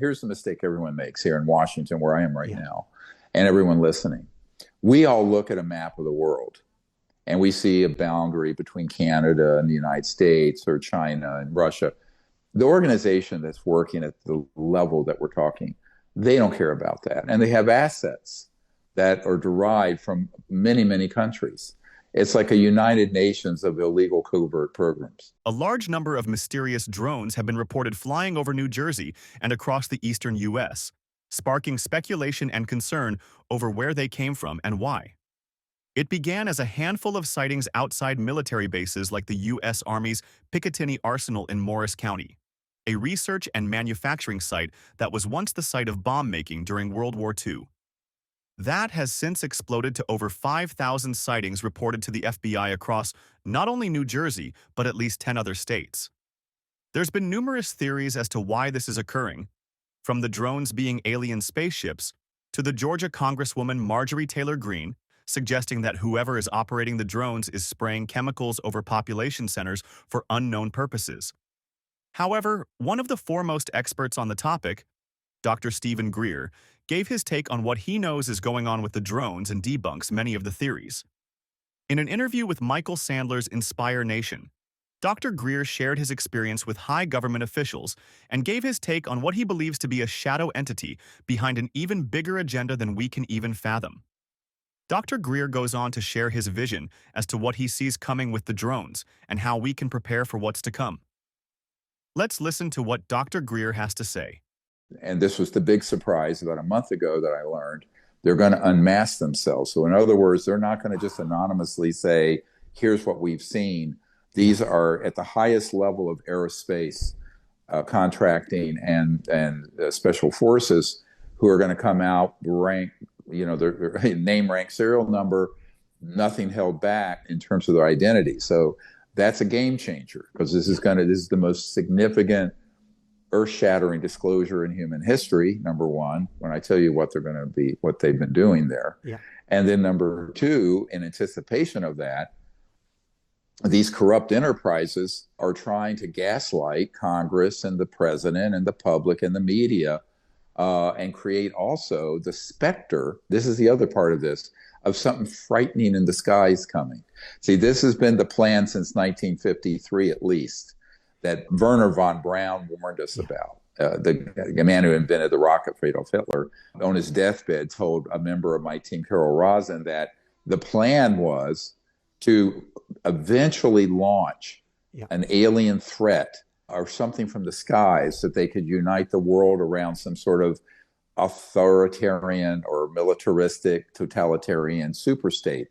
here's the mistake everyone makes here in Washington, where I am right Yeah. now, and everyone listening. We all look at a map of the world and we see a boundary between Canada and the United States or China and Russia. The organization that's working at the level that we're talking, they don't care about that. And they have assets that are derived from many, many countries. It's like a United Nations of illegal covert programs. A large number of mysterious drones have been reported flying over New Jersey and across the eastern U.S., sparking speculation and concern over where they came from and why. It began as a handful of sightings outside military bases like the U.S. Army's Picatinny Arsenal in Morris County, a research and manufacturing site that was once the site of bomb-making during World War II. That has since exploded to over 5,000 sightings reported to the FBI across not only New Jersey, but at least 10 other states. There's been numerous theories as to why this is occurring, from the drones being alien spaceships to the Georgia Congresswoman Marjorie Taylor Greene suggesting that whoever is operating the drones is spraying chemicals over population centers for unknown purposes. However, one of the foremost experts on the topic, Dr. Steven Greer, gave his take on what he knows is going on with the drones and debunks many of the theories. In an interview with Michael Sandler's Inspire Nation, Dr. Greer shared his experience with high government officials and gave his take on what he believes to be a shadow entity behind an even bigger agenda than we can even fathom. Dr. Greer goes on to share his vision as to what he sees coming with the drones and how we can prepare for what's to come. Let's listen to what Dr. Greer has to say. And this was the big surprise about a month ago that I learned. They're going to unmask themselves. So in other words, they're not going to just anonymously say, here's what we've seen. These are at the highest level of aerospace contracting and special forces who are going to come out, rank, their name, rank, serial number, nothing held back in terms of their identity. So that's a game changer, because this is the most significant earth-shattering disclosure in human history, number one, when I tell you what they're going to be, what they've been doing there. Yeah. And then number two, in anticipation of that, these corrupt enterprises are trying to gaslight Congress and the president and the public and the media, and create also the specter, this is the other part of this, of something frightening in the skies coming. See, this has been the plan since 1953 at least, that Werner von Braun warned us about. The man who invented the rocket for Adolf Hitler, on his deathbed, told a member of my team, Carol Rosin, that the plan was to eventually launch an alien threat or something from the skies that they could unite the world around some sort of authoritarian or militaristic totalitarian superstate.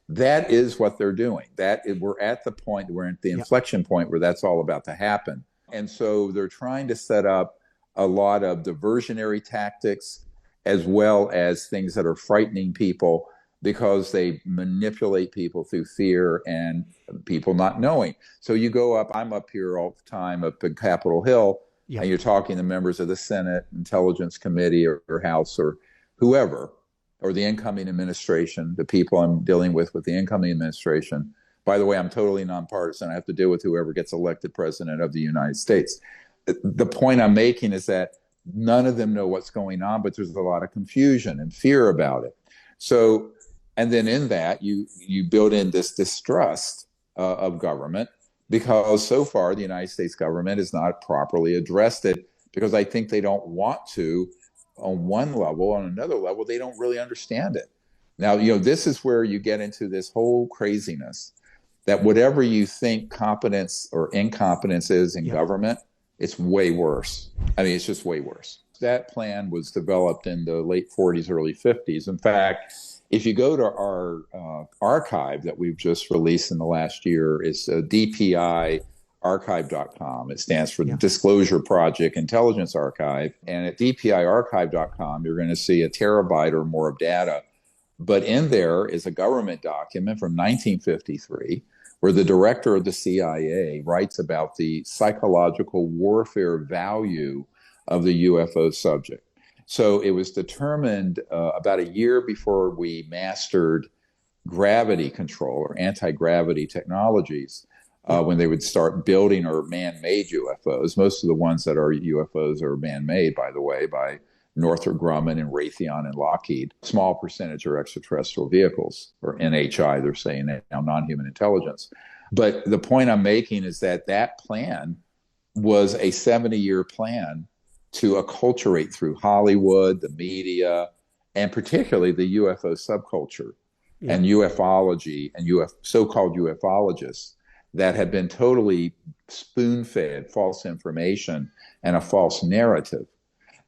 That is what they're doing. We're at the point, we're at the inflection point where that's all about to happen. And so they're trying to set up a lot of diversionary tactics as well as things that are frightening people, because they manipulate people through fear and people not knowing. So you go up, I'm up here all the time up at Capitol Hill, and you're talking to members of the Senate Intelligence Committee or House or whoever, or the incoming administration, the people I'm dealing with the incoming administration. By the way, I'm totally nonpartisan. I have to deal with whoever gets elected president of the United States. The point I'm making is that none of them know what's going on, but there's a lot of confusion and fear about it. So, and then in that, you build in this distrust of government, because so far the United States government has not properly addressed it, because I think they don't want to on one level. On another level, they don't really understand it. Now, this is where you get into this whole craziness that whatever you think competence or incompetence is in government, it's way worse. I mean, it's just way worse. That plan was developed in the late 40s, early 50s. In fact, if you go to our archive that we've just released in the last year, it's DPIarchive.com. It stands for Disclosure Project Intelligence Archive. And at DPIarchive.com, you're going to see a terabyte or more of data. But in there is a government document from 1953 where the director of the CIA writes about the psychological warfare value of the UFO subject. So it was determined about a year before we mastered gravity control or anti-gravity technologies, Yeah. when they would start building or man-made UFOs. Most of the ones that are UFOs are man-made, by the way, by Northrop Grumman and Raytheon and Lockheed. Small percentage are extraterrestrial vehicles, or NHI, they're saying now, non-human intelligence. But the point I'm making is that that plan was a 70-year plan to acculturate through Hollywood, the media, and particularly the UFO subculture and ufology and so-called ufologists that have been totally spoon-fed false information and a false narrative.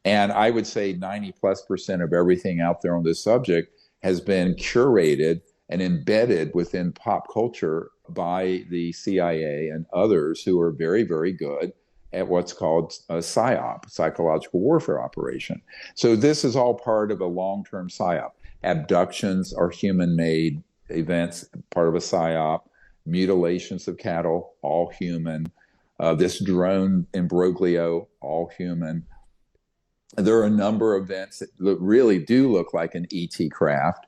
And I would say 90+% of everything out there on this subject has been curated and embedded within pop culture by the CIA and others who are very, very good at what's called a PSYOP, psychological warfare operation. So this is all part of a long-term PSYOP. Abductions are human-made events, part of a PSYOP. Mutilations of cattle, all human. This drone imbroglio, all human. There are a number of events that really do look like an ET craft.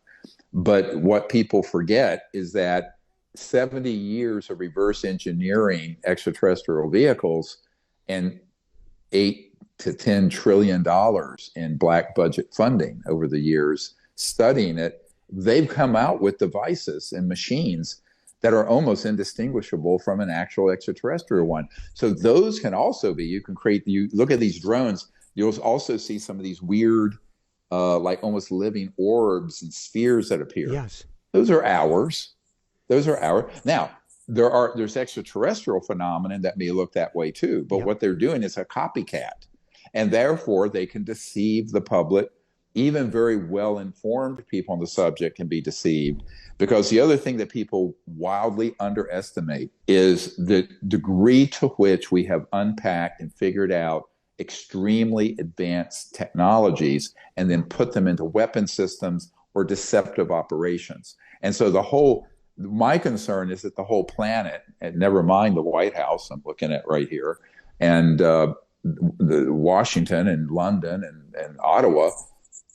But what people forget is that 70 years of reverse engineering extraterrestrial vehicles and $8 to $10 trillion in black budget funding over the years studying it, they've come out with devices and machines that are almost indistinguishable from an actual extraterrestrial one. So those can also be, you look at these drones, you'll also see some of these weird, like almost living orbs and spheres that appear. Yes. Those are ours. Now, there's extraterrestrial phenomenon that may look that way too, but what they're doing is a copycat. And therefore, they can deceive the public. Even very well-informed people on the subject can be deceived, because the other thing that people wildly underestimate is the degree to which we have unpacked and figured out extremely advanced technologies and then put them into weapon systems or deceptive operations. And so my concern is that the whole planet, and never mind the White House I'm looking at right here, and the Washington and London and Ottawa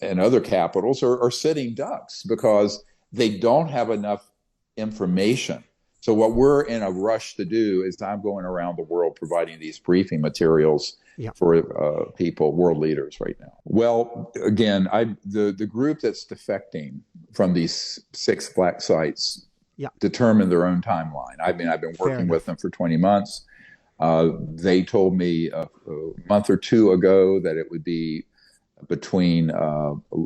and other capitals are sitting ducks because they don't have enough information. So what we're in a rush to do is I'm going around the world providing these briefing materials for people, world leaders right now. Well, again, the group that's defecting from these 6 black sites determine their own timeline. I mean, I've been working with them for 20 months. They told me a month or two ago that it would be between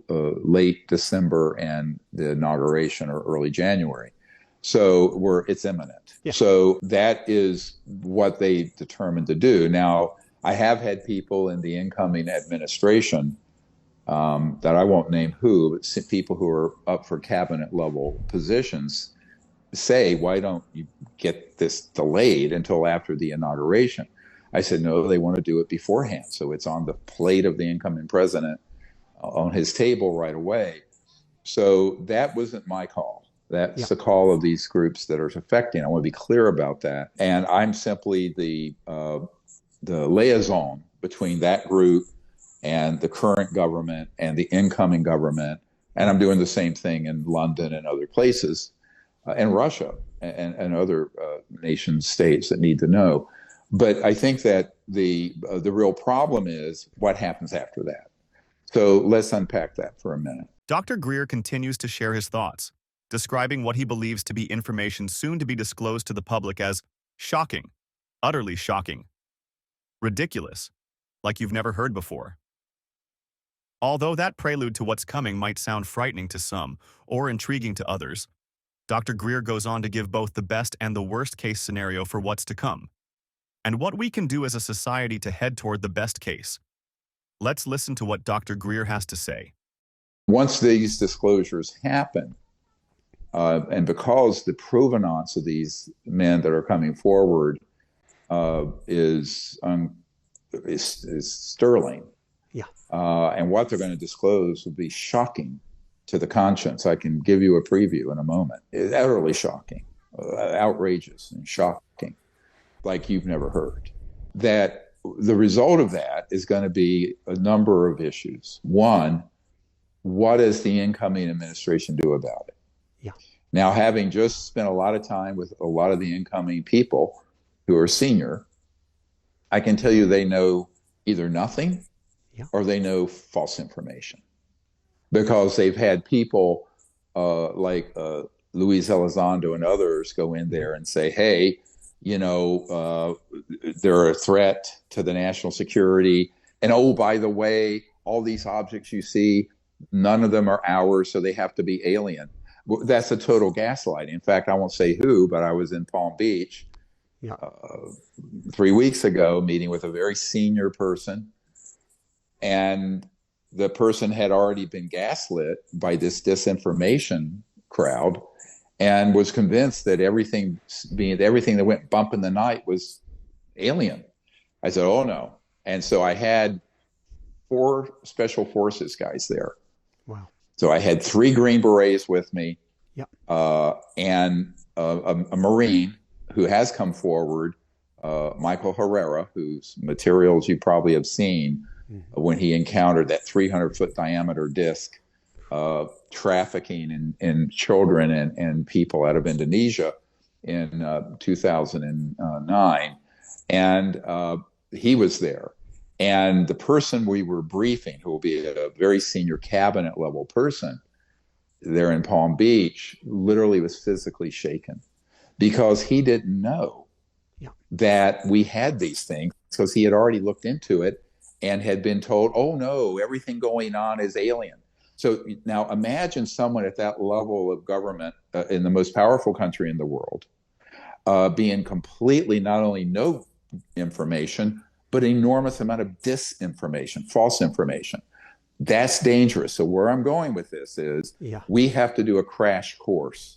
late December and the inauguration or early January. So it's imminent. Yeah. So that is what they determined to do. Now, I have had people in the incoming administration that I won't name who, but people who are up for cabinet level positions say, why don't you get this delayed until after the inauguration? I said, no, they want to do it beforehand. So it's on the plate of the incoming president on his table right away. So that wasn't my call. That's the call of these groups that are affecting. I want to be clear about that. And I'm simply the liaison between that group and the current government and the incoming government. And I'm doing the same thing in London and other places, and Russia and other nation states that need to know. But I think that the real problem is what happens after that. So let's unpack that for a minute. Dr. Greer continues to share his thoughts, describing what he believes to be information soon to be disclosed to the public as shocking, utterly shocking, ridiculous, like you've never heard before. Although that prelude to what's coming might sound frightening to some or intriguing to others, Dr. Greer goes on to give both the best and the worst case scenario for what's to come, and what we can do as a society to head toward the best case. Let's listen to what Dr. Greer has to say. Once these disclosures happen, and because the provenance of these men that are coming forward is sterling, and what they're going to disclose will be shocking to the conscience. I can give you a preview in a moment. It's utterly shocking, outrageous and shocking, like you've never heard. That the result of that is going to be a number of issues. One, what does the incoming administration do about it? Yeah. Now, having just spent a lot of time with a lot of the incoming people, who are senior, I can tell you they know either nothing or they know false information, because they've had people like Luis Elizondo and others go in there and say, hey, they're a threat to the national security. And oh, by the way, all these objects you see, none of them are ours, so they have to be alien. Well, that's a total gaslighting. In fact, I won't say who, but I was in Palm Beach 3 weeks ago meeting with a very senior person, and the person had already been gaslit by this disinformation crowd and was convinced that everything that went bump in the night was alien. I said, oh no. And so I had 4 special forces guys there. Wow. So I had 3 Green Berets with me, and a Marine who has come forward, Michael Herrera, whose materials you probably have seen when he encountered that 300-foot diameter disc trafficking in children and people out of Indonesia in 2009. And he was there. And the person we were briefing, who will be a very senior cabinet level person there in Palm Beach, literally was physically shaken because he didn't know that we had these things, because he had already looked into it and had been told, oh no, everything going on is alien. So now imagine someone at that level of government in the most powerful country in the world being completely not only no information, but an enormous amount of disinformation, false information. That's dangerous. So where I'm going with this is we have to do a crash course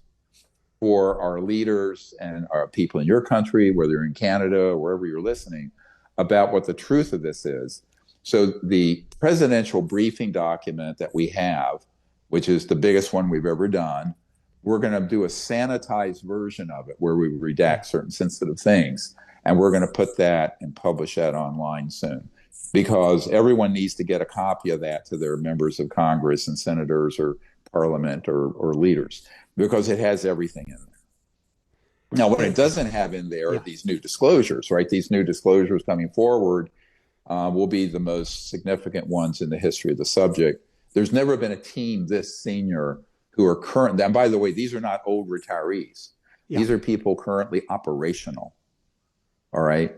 for our leaders and our people in your country, whether you're in Canada or wherever you're listening, about what the truth of this is. So the presidential briefing document that we have, which is the biggest one we've ever done, we're going to do a sanitized version of it where we redact certain sensitive things. And we're going to put that and publish that online soon, because everyone needs to get a copy of that to their members of Congress and senators or parliament or leaders, because it has everything in there. Now, what it doesn't have in there are these new disclosures, right? These new disclosures coming forward will be the most significant ones in the history of the subject. There's never been a team this senior who are current. And by the way, these are not old retirees. These are people currently operational. All right.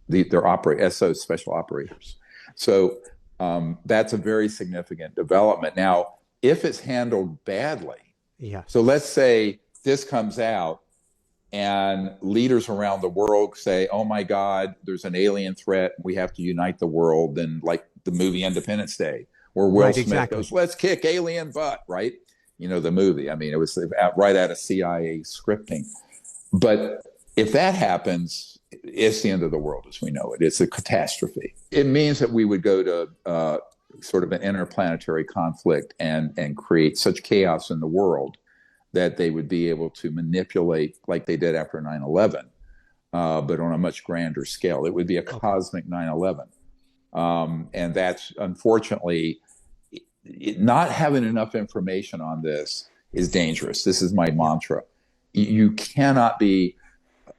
They're SO special operators. So that's a very significant development. Now, if it's handled badly, so let's say this comes out and leaders around the world say, oh my God, there's an alien threat, we have to unite the world. And like the movie Independence Day, where Will Smith goes, let's kick alien butt, right? You know, the movie. I mean, it was right out of CIA scripting. But if that happens, it's the end of the world as we know it. It's a catastrophe. It means that we would go to sort of an interplanetary conflict and create such chaos in the world that they would be able to manipulate like they did after 9/11, but on a much grander scale. It would be a cosmic 9/11. And that's, unfortunately, not having enough information on this is dangerous. This is my mantra. You cannot be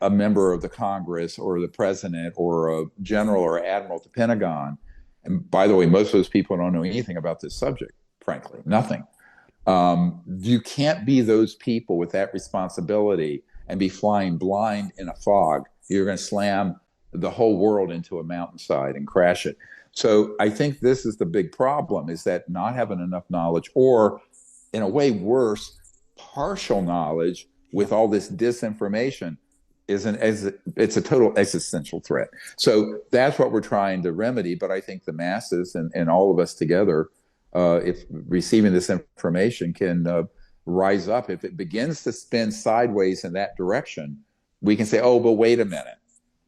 a member of the Congress or the president or a general or admiral at the Pentagon. And by the way, most of those people don't know anything about this subject, frankly, nothing. You can't be those people with that responsibility and be flying blind in a fog. You're going to slam the whole world into a mountainside and crash it. So I think this is the big problem, is that not having enough knowledge, or in a way worse, partial knowledge with all this disinformation it's a total existential threat. So that's what we're trying to remedy. But I think the masses and all of us together, if receiving this information, can rise up. If it begins to spin sideways in that direction, we can say, oh, but wait a minute.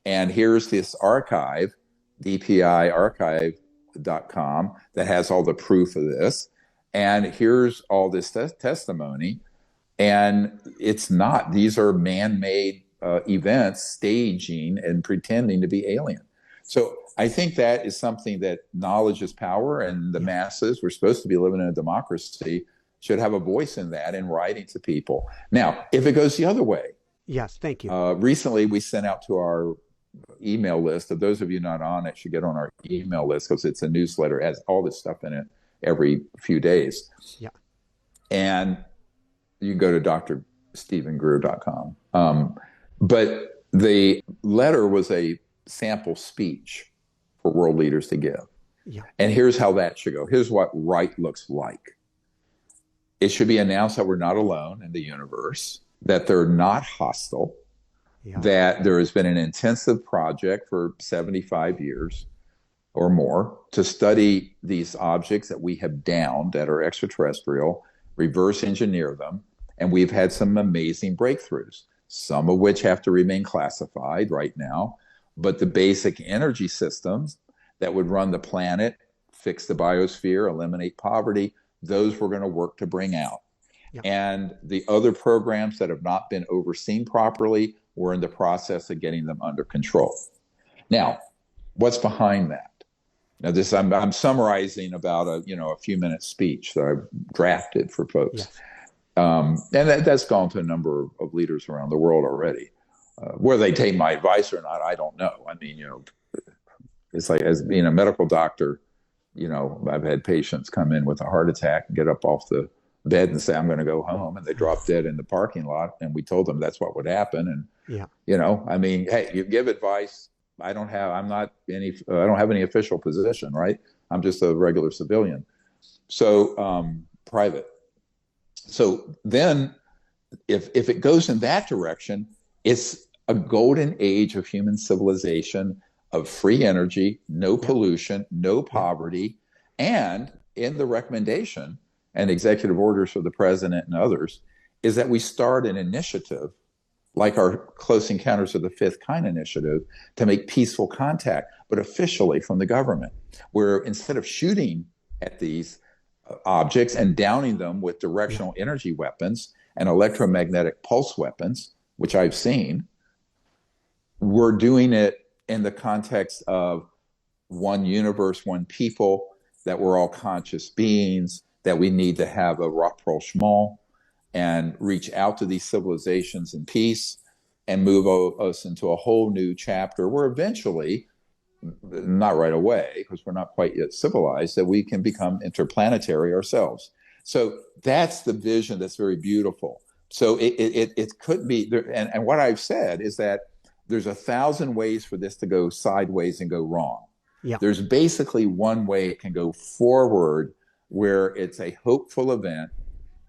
And here's this archive, dpiarchive.com, that has all the proof of this. And here's all this testimony. And it's not, these are man-made events, staging and pretending to be alien. So I think that is something that knowledge is power, and the masses, we're supposed to be living in a democracy, should have a voice in that in writing to people. Now, if it goes the other way. Yes, thank you. Recently, we sent out to our email list. Of those of you not on it should get on our email list because it's a newsletter. It has all this stuff in it every few days. Yeah. And you can go to drstevengreer.com. But the letter was a sample speech for world leaders to give. Yeah. And here's how that should go. Here's what right looks like. It should be announced that we're not alone in the universe, that they're not hostile, that there has been an intensive project for 75 years or more to study these objects that we have downed that are extraterrestrial, reverse engineer them, and we've had some amazing breakthroughs, some of which have to remain classified right now, but the basic energy systems that would run the planet, fix the biosphere, eliminate poverty, those we're going to work to bring out. Yeah. And the other programs that have not been overseen properly, we're in the process of getting them under control. Now, what's behind that? Now, this I'm summarizing about a few minute speech that I've drafted for folks. Yes. And that's gone to a number of leaders around the world already. Whether they take my advice or not, I don't know. I mean, it's like, as being a medical doctor, I've had patients come in with a heart attack and get up off the bed and say, I'm going to go home. And they drop dead in the parking lot. And we told them that's what would happen. And, I mean, hey, you give advice. I don't have any official position, right? I'm just a regular civilian. So, private. So then if it goes in that direction, it's a golden age of human civilization, of free energy, no pollution, no poverty. And in the recommendation and executive orders for the president and others is that we start an initiative like our Close Encounters of the Fifth Kind initiative to make peaceful contact, but officially from the government, where instead of shooting at these objects and downing them with directional energy weapons and electromagnetic pulse weapons, which I've seen, we're doing it in the context of one universe, one people, that we're all conscious beings, that we need to have a rapprochement and reach out to these civilizations in peace and move us into a whole new chapter where eventually, not right away, because we're not quite yet civilized, that we can become interplanetary ourselves. So that's the vision that's very beautiful. So it could be, and what I've said is that there's 1,000 ways for this to go sideways and go wrong. Yeah. There's basically one way it can go forward, where it's a hopeful event,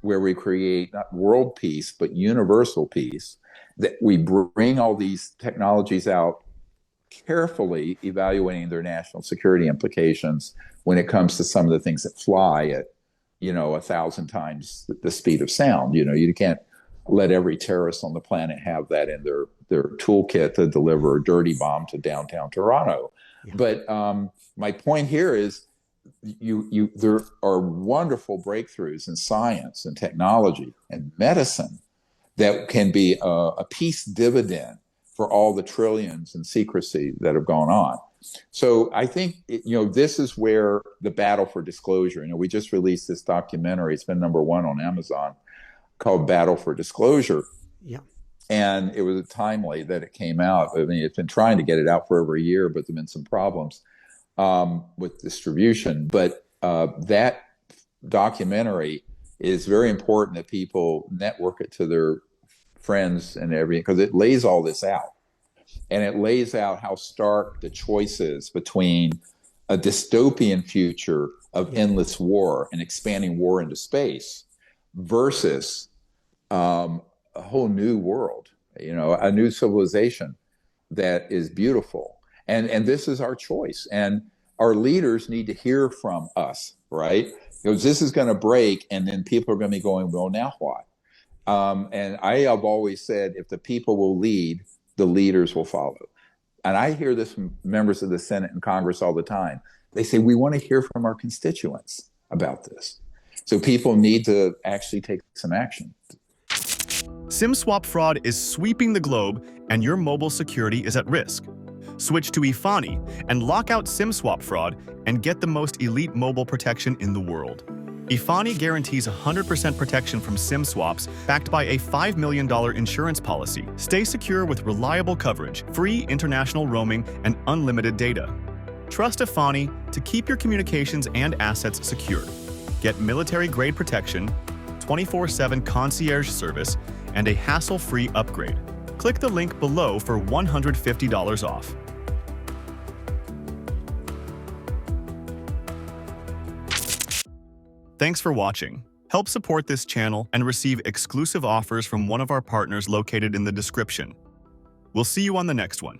where we create not world peace, but universal peace, that we bring all these technologies out, carefully evaluating their national security implications when it comes to some of the things that fly at, 1,000 times the speed of sound. You can't let every terrorist on the planet have that in their toolkit to deliver a dirty bomb to downtown Toronto. Yeah. But my point here is, there are wonderful breakthroughs in science and technology and medicine that can be a peace dividend for all the trillions in secrecy that have gone on. So I think, this is where the battle for disclosure, we just released this documentary. It's been #1 on Amazon, called Battle for Disclosure. Yeah. And it was timely that it came out. I mean, it's been trying to get it out for over a year, but there've been some problems with distribution. But that documentary is very important that people network it to their friends and everything, because it lays all this out. And it lays out how stark the choice is between a dystopian future of endless war and expanding war into space versus a whole new world, a new civilization that is beautiful. And this is our choice. And our leaders need to hear from us, right? Because this is going to break, and then people are going to be going, well, now what? And I have always said, if the people will lead, the leaders will follow. And I hear this from members of the Senate and Congress all the time. They say, we want to hear from our constituents about this. So people need to actually take some action. SIM swap fraud is sweeping the globe, and your mobile security is at risk. Switch to Ifani and lock out SIM swap fraud and get the most elite mobile protection in the world. Ifani guarantees 100% protection from SIM swaps backed by a $5 million insurance policy. Stay secure with reliable coverage, free international roaming, and unlimited data. Trust Ifani to keep your communications and assets secure. Get military-grade protection, 24/7 concierge service, and a hassle-free upgrade. Click the link below for $150 off. Thanks for watching. Help support this channel and receive exclusive offers from one of our partners located in the description. We'll see you on the next one.